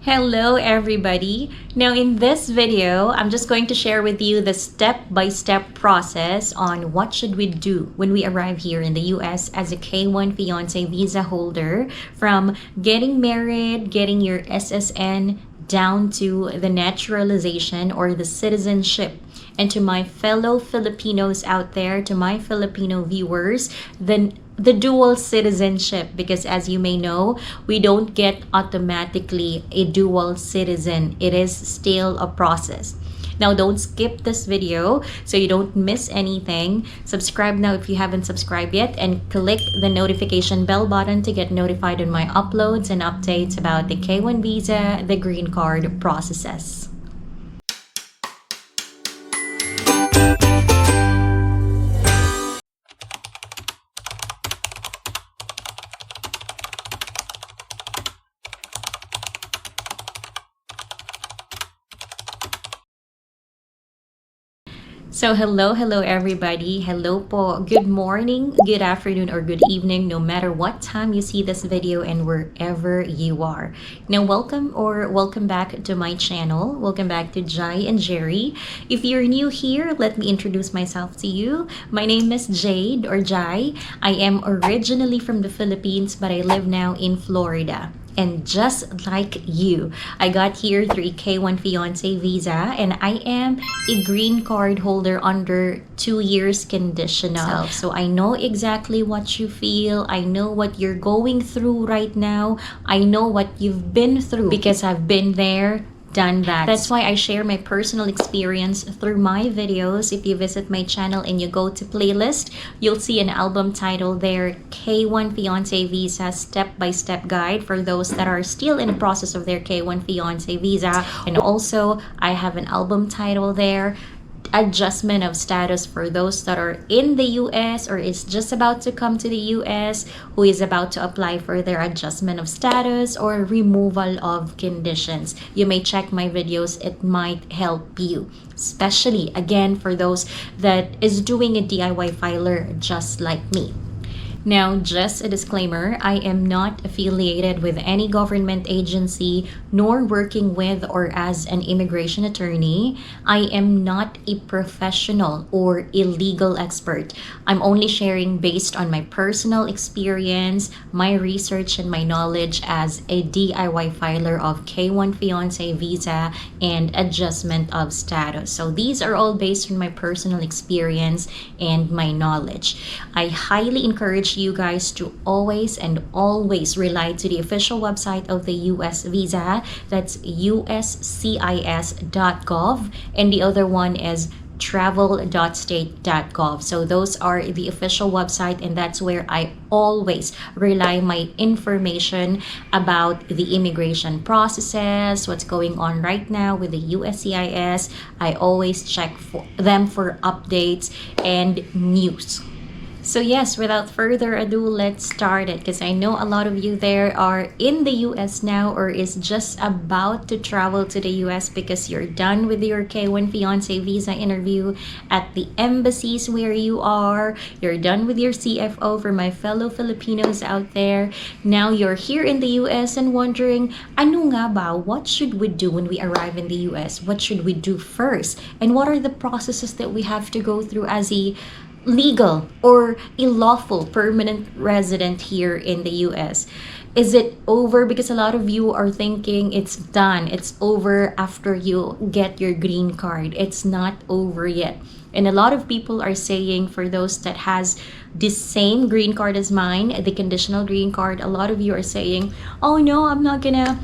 Hello everybody! Now in this video, I'm just going to share with you the step-by-step process on what should we do when we arrive here in the US as a K-1 fiancé visa holder, from getting married, getting your SSN, down to the naturalization or the citizenship. And to my fellow Filipinos out there, to my Filipino viewers, then the dual citizenship, because as you may know, we don't get automatically a dual citizen. It is still a process. Now, don't skip this video so you don't miss anything. Subscribe now if you haven't subscribed yet, and click the notification bell button to get notified on my uploads and updates about the K-1 visa, the green card processes. So hello everybody. Hello po. Good morning, good afternoon, or good evening, no matter what time you see this video and wherever you are. Now welcome back to my channel. Welcome back to Jai and Jerry. If you're new here, let me introduce myself to you. My name is Jade or Jai. I am originally from the Philippines, but I live now in Florida. And just like you, I got here through a K-1 fiancé visa, and I am a green card holder under 2 years conditional. So I know exactly what you feel. I know what you're going through right now. I know what you've been through because I've been there, done that. That's why I share my personal experience through my videos. If you visit my channel and you go to playlist, you'll see an album title there, K-1 Fiancé Visa Step-by-Step Guide, for those that are still in the process of their K-1 Fiancé Visa. And also, I have an album title there, Adjustment of Status, for those that are in the US or is just about to come to the US, who is about to apply for their adjustment of status or removal of conditions. You may check my videos, it might help you, especially again for those that is doing a DIY filer just like me. Now, just a disclaimer, I am not affiliated with any government agency, nor working with or as an immigration attorney. I am not a professional or a legal expert. I'm only sharing based on my personal experience, my research, and my knowledge as a DIY filer of K-1 fiancé visa and adjustment of status. So these are all based on my personal experience and my knowledge. I highly encourage you guys to always rely to the official website of the US visa. That's uscis.gov, and the other one is travel.state.gov. So those are the official website, and that's where I always rely my information about the immigration processes, what's going on right now with the USCIS. I always check for them for updates and news. So yes, without further ado, let's start it, because I know a lot of you there are in the US now or is just about to travel to the US because you're done with your K-1 fiancé visa interview at the embassies where you are. You're done with your CFO. For my fellow Filipinos out there, now you're here in the US and wondering, ano nga ba, what should we do when we arrive in the US? What should we do first? And what are the processes that we have to go through as a legal or a lawful permanent resident here in the US? Is it over? Because a lot of you are thinking it's done, it's over after you get your green card. It's not over yet. And a lot of people are saying, for those that has the same green card as mine, the conditional green card, a lot of you are saying, oh no, I'm not gonna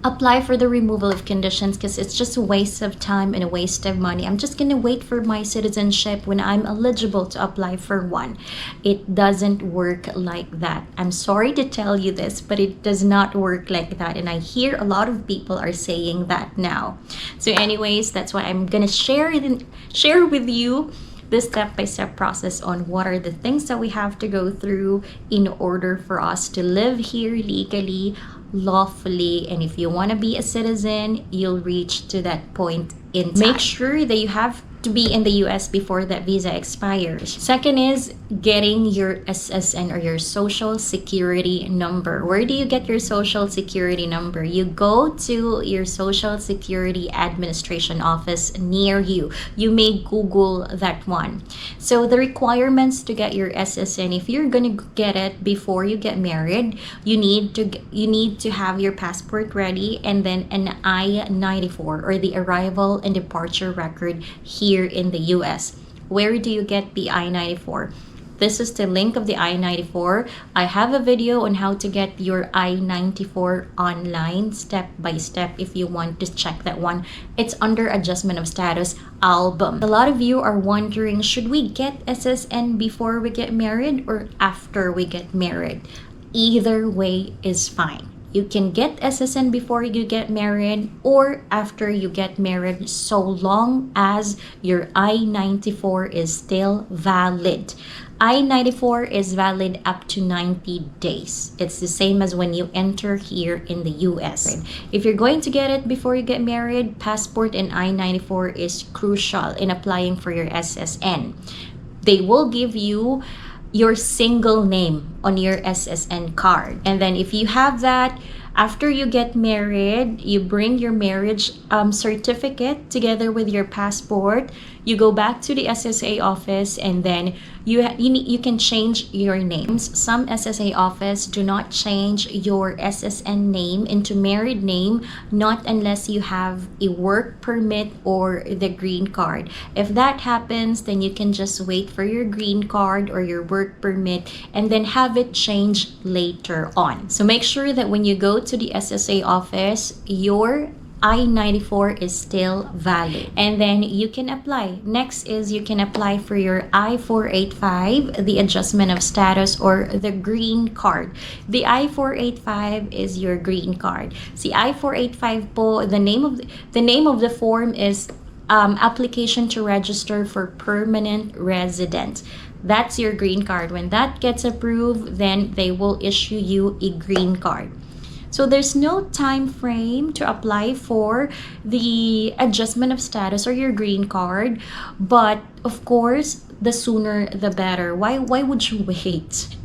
apply for the removal of conditions because it's just a waste of time and a waste of money. I'm just gonna wait for my citizenship when I'm eligible to apply for one. It doesn't work like that. I'm sorry to tell you this, but it does not work like that, and I hear a lot of people are saying that now. So anyways, that's why I'm gonna share with you the step-by-step process on what are the things that we have to go through in order for us to live here legally, lawfully. And if you want to be a citizen, you'll reach to that point in time. Make sure that you have to be in the US before that visa expires. Second is getting your SSN or your social security number. Where do you get your social security number? You go to your social security administration office near you. You may Google that one. So the requirements to get your SSN, if you're gonna get it before you get married, you need to have your passport ready, and then an I-94 or the arrival and departure record here in the US. Where do you get the I-94? This is the link of the I-94. I have a video on how to get your I-94 online step by step if you want to check that one. It's under adjustment of status album. A lot of you are wondering, should we get SSN before we get married or after we get married? Either way is fine. You can get SSN before you get married or after you get married, so long as your I-94 is still valid. I-94 is valid up to 90 days. It's the same as when you enter here in the US. If you're going to get it before you get married, passport and I-94 is crucial in applying for your SSN. They will give you your single name on your SSN card. And then if you have that, after you get married, you bring your marriage certificate together with your passport. You go back to the SSA office, and then you can change your names. Some SSA office do not change your SSN name into married name, not unless you have a work permit or the green card. If that happens, then you can just wait for your green card or your work permit and then have it changed later on. So make sure that when you go to the SSA office, your I-94 is still valid, and then you can apply. Next is you can apply for your I-485, the adjustment of status, or the green card. The I-485 is your green card. See, I-485 po, the name of the form is application to register for permanent resident. That's your green card. When that gets approved, then they will issue you a green card. So there's no time frame to apply for the adjustment of status or your green card, but of course, the sooner the better. Why would you wait?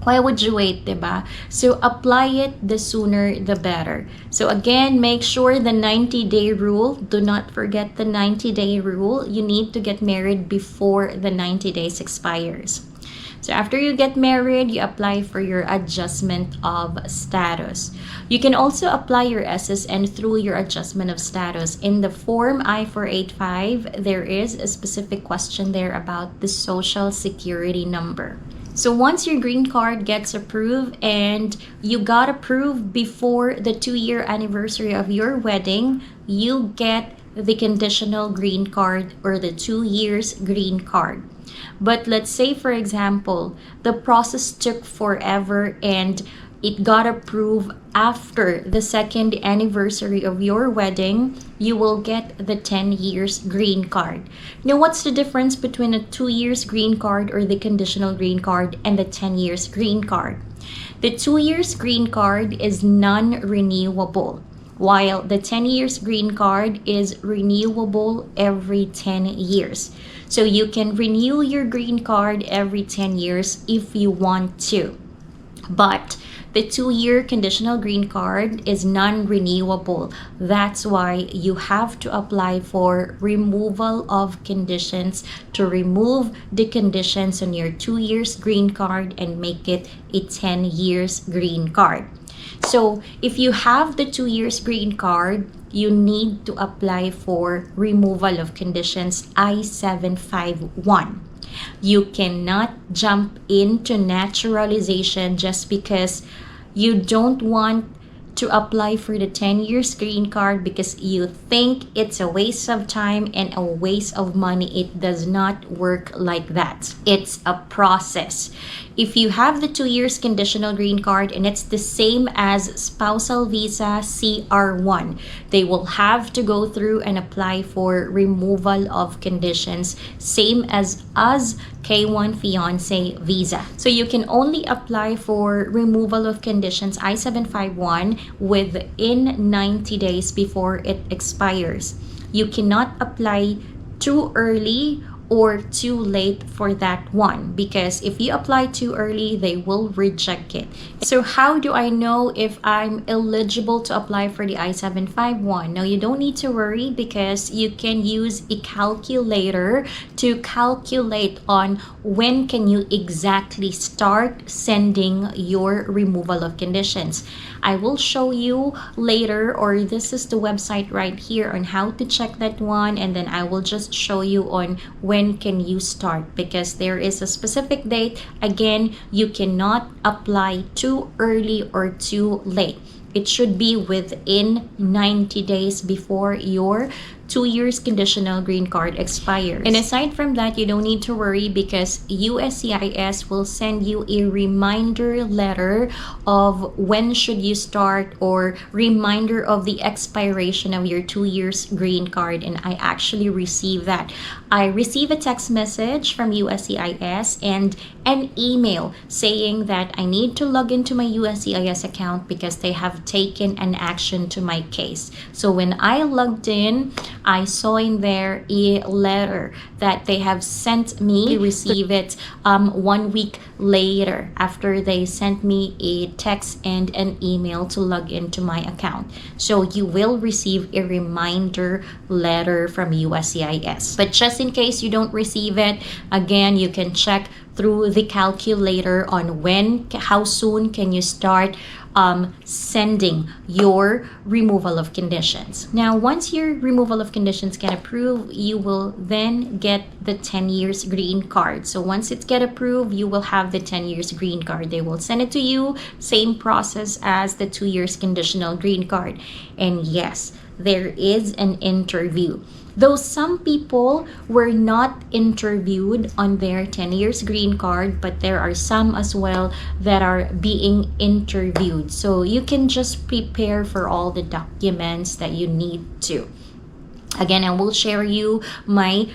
Why would you wait, diba? So apply it the sooner the better. So again, make sure the 90-day rule. Do not forget the 90-day rule. You need to get married before the 90 days expires. So after you get married, you apply for your adjustment of status. You can also apply your SSN through your adjustment of status. In the form I-485, there is a specific question there about the social security number. So once your green card gets approved and you got approved before the 2-year anniversary of your wedding, you get the conditional green card or the 2 years green card. But let's say, for example, the process took forever and it got approved after the 2nd anniversary of your wedding, you will get the 10 years green card. Now, what's the difference between a 2 years green card or the conditional green card and the 10 years green card? The 2 years green card is non-renewable, while the 10 years green card is renewable every 10 years. So you can renew your green card every 10 years if you want to. But the 2-year conditional green card is non-renewable. That's why you have to apply for removal of conditions to remove the conditions on your 2 years green card and make it a 10 years green card. So if you have the 2 years green card, you need to apply for removal of conditions I-751. You cannot jump into naturalization just because you don't want to apply for the 10 years green card because you think it's a waste of time and a waste of money. It does not work like that. It's a process. If you have the 2 years conditional green card and it's the same as spousal visa CR1, they will have to go through and apply for removal of conditions, same as K1 fiance visa. So you can only apply for removal of conditions I-751 within 90 days before it expires. You cannot apply too early or too late for that one, because if you apply too early, they will reject it. So how do I know if I'm eligible to apply for the I-751? Now, you don't need to worry, because you can use a calculator to calculate on when can you exactly start sending your removal of conditions. I will show you later, or this is the website right here on how to check that one, and then I will just show you on when can you start, because there is a specific date. Again, you cannot apply too early or too late. It should be within 90 days before your 2 years conditional green card expires. And aside from that, you don't need to worry, because USCIS will send you a reminder letter of when should you start, or reminder of the expiration of your 2 years green card. And I actually received that. I received a text message from USCIS and an email saying that I need to log into my USCIS account because they have taken an action to my case. So when I logged in, I saw in there a letter that they have sent me. I receive it 1 week later after they sent me a text and an email to log into my account. So you will receive a reminder letter from USCIS. But just in case you don't receive it, again, you can check through the calculator on how soon can you start sending your removal of conditions. Now, once your removal of conditions get approved, you will then get the 10 years green card. So once it get approved, you will have the 10 years green card. They will send it to you, same process as the 2 years conditional green card. And yes, there is an interview. Though some people were not interviewed on their 10 years green card, but there are some as well that are being interviewed. So you can just prepare for all the documents that you need to. Again, I will share you my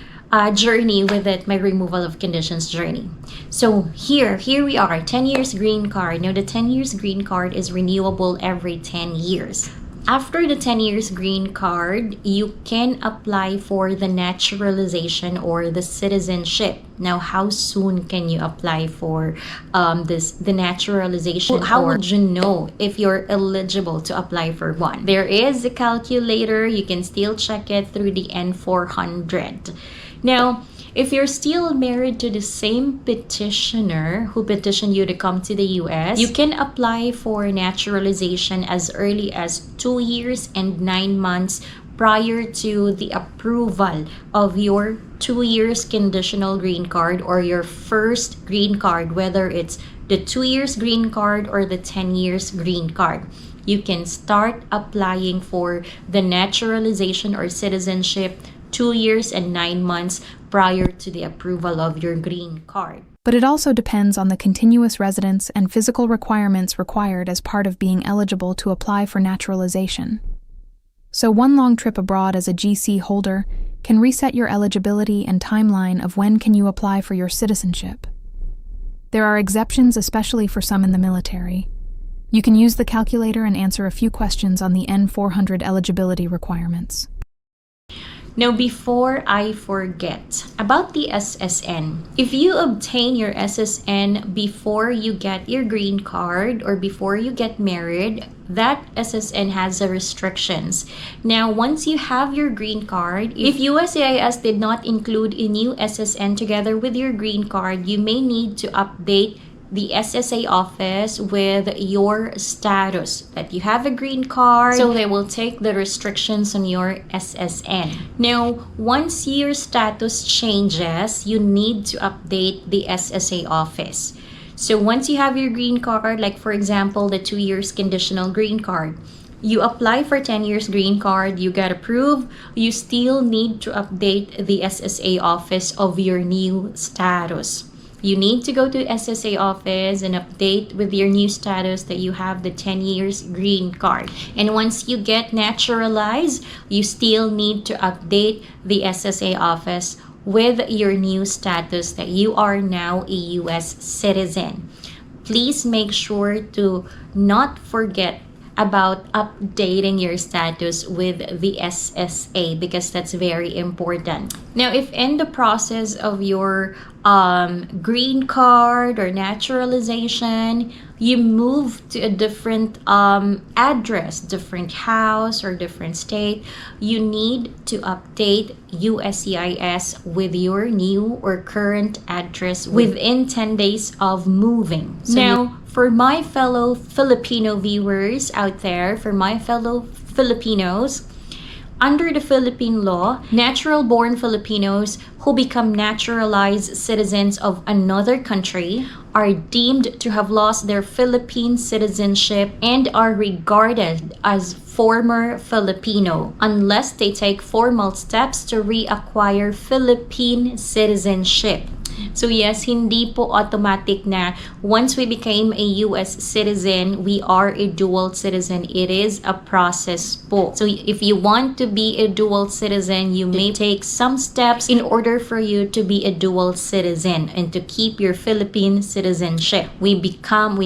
journey with it, my removal of conditions journey. So here we are, 10 years green card. Now the 10 years green card is renewable every 10 years. After the 10 years green card, you can apply for the naturalization or the citizenship. Now, how soon can you apply for the naturalization? Well, how would you know if you're eligible to apply for one? There is a calculator. You can still check it through the N400. Now, if you're still married to the same petitioner who petitioned you to come to the US, you can apply for naturalization as early as 2 years and 9 months prior to the approval of your 2 years conditional green card or your first green card, whether it's the 2 years green card or the 10 years green card. You can start applying for the naturalization or citizenship 2 years and 9 months prior to the approval of your green card. But it also depends on the continuous residence and physical requirements required as part of being eligible to apply for naturalization. So one long trip abroad as a GC holder can reset your eligibility and timeline of when can you apply for your citizenship. There are exceptions, especially for some in the military. You can use the calculator and answer a few questions on the N400 eligibility requirements. Now, before I forget about the SSN, if you obtain your SSN before you get your green card or before you get married, that SSN has the restrictions. Now, once you have your green card, if USCIS did not include a new SSN together with your green card, you may need to update the SSA office with your status that you have a green card, so they will take the restrictions on your SSN. Now, once your status changes, you need to update the SSA office. So once you have your green card, like for example, the 2 years conditional green card, you apply for 10 years green card, you get approved, you still need to update the SSA office of your new status. You need to go to SSA office and update with your new status that you have the 10 years green card. And once you get naturalized, you still need to update the SSA office with your new status that you are now a US citizen. Please make sure to not forget about updating your status with the SSA, because that's very important. Now, if in the process of your green card or naturalization, you move to a different address, different house, or different state, you need to update USCIS with your new or current address within 10 days of moving. So now, for my fellow Filipino viewers out there, for my fellow Filipinos, under the Philippine law, natural-born Filipinos who become naturalized citizens of another country are deemed to have lost their Philippine citizenship and are regarded as former Filipino unless they take formal steps to reacquire Philippine citizenship. So yes, hindi po automatic na once we became a US citizen, we are a dual citizen. It is a process po. So if you want to be a dual citizen, you may take some steps in order for you to be a dual citizen and to keep your Philippine citizenship. We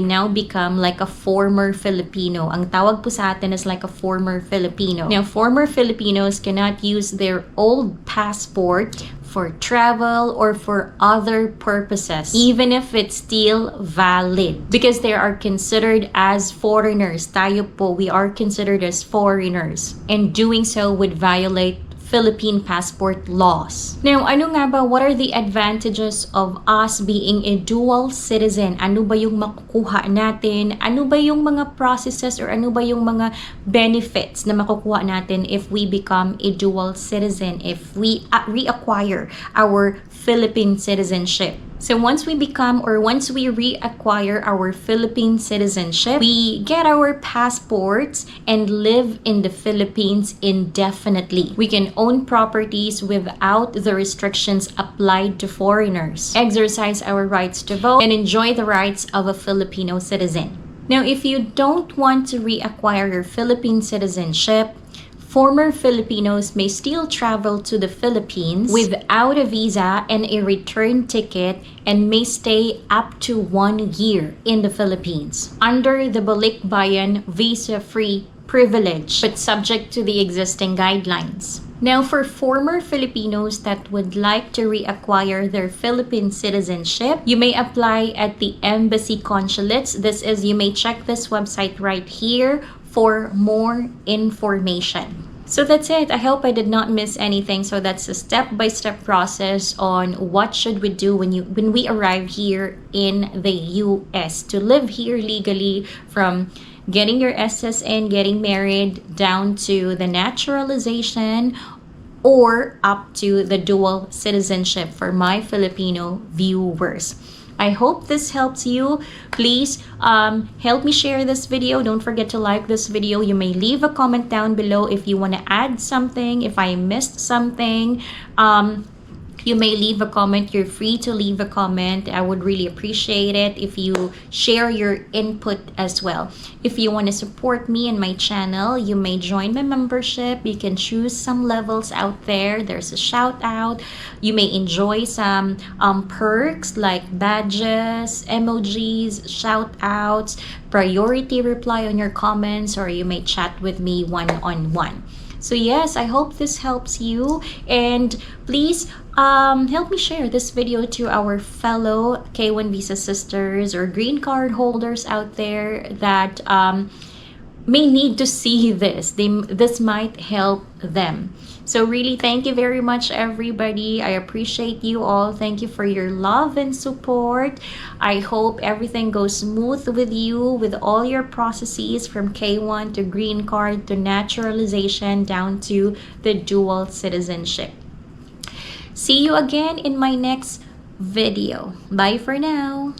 now become like a former Filipino. Ang tawag po sa atin is like a former Filipino. Now, former Filipinos cannot use their old passport for travel or for other purposes, even if it's still valid, because they are considered as foreigners. Tayo po, we are considered as foreigners, and doing so would violate Philippine passport laws. Now, ano nga ba, what are the advantages of us being a dual citizen? Ano ba yung makukuha natin? Ano ba yung mga processes or ano ba yung mga benefits na makukuha natin if we become a dual citizen, if we reacquire our Philippine citizenship? So once we reacquire our Philippine citizenship, we get our passports and live in the Philippines indefinitely. We can own properties without the restrictions applied to foreigners, exercise our rights to vote, and enjoy the rights of a Filipino citizen. Now, if you don't want to reacquire your Philippine citizenship, former Filipinos may still travel to the Philippines without a visa and a return ticket and may stay up to 1 year in the Philippines under the Balikbayan visa-free privilege, but subject to the existing guidelines. Now, for former Filipinos that would like to reacquire their Philippine citizenship, you may apply at the embassy consulates. You may check this website right here for more information. So that's it. I hope I did not miss anything. So that's a step-by-step process on what should we do when we arrive here in the US to live here legally, from getting your SSN, getting married, down to the naturalization, or up to the dual citizenship for my Filipino viewers. I hope this helps you. Please help me share this video. Don't forget to like this video. You may leave a comment down below if you want to add something, if I missed something. You may leave a comment. You're free to leave a comment. I would really appreciate it if you share your input as well. If you want to support me and my channel, you may join my membership. You can choose some levels out there. There's a shout out. You may enjoy some perks like badges, emojis, shout outs, priority reply on your comments, or you may chat with me one-on-one. So yes, I hope this helps you, and please help me share this video to our fellow K1 visa sisters or green card holders out there that may need to see this. This might help them. So really, thank you very much, everybody. I appreciate you all. Thank you for your love and support. I hope everything goes smooth with you, with all your processes from K1 to green card to naturalization down to the dual citizenship. See you again in my next video. Bye for now.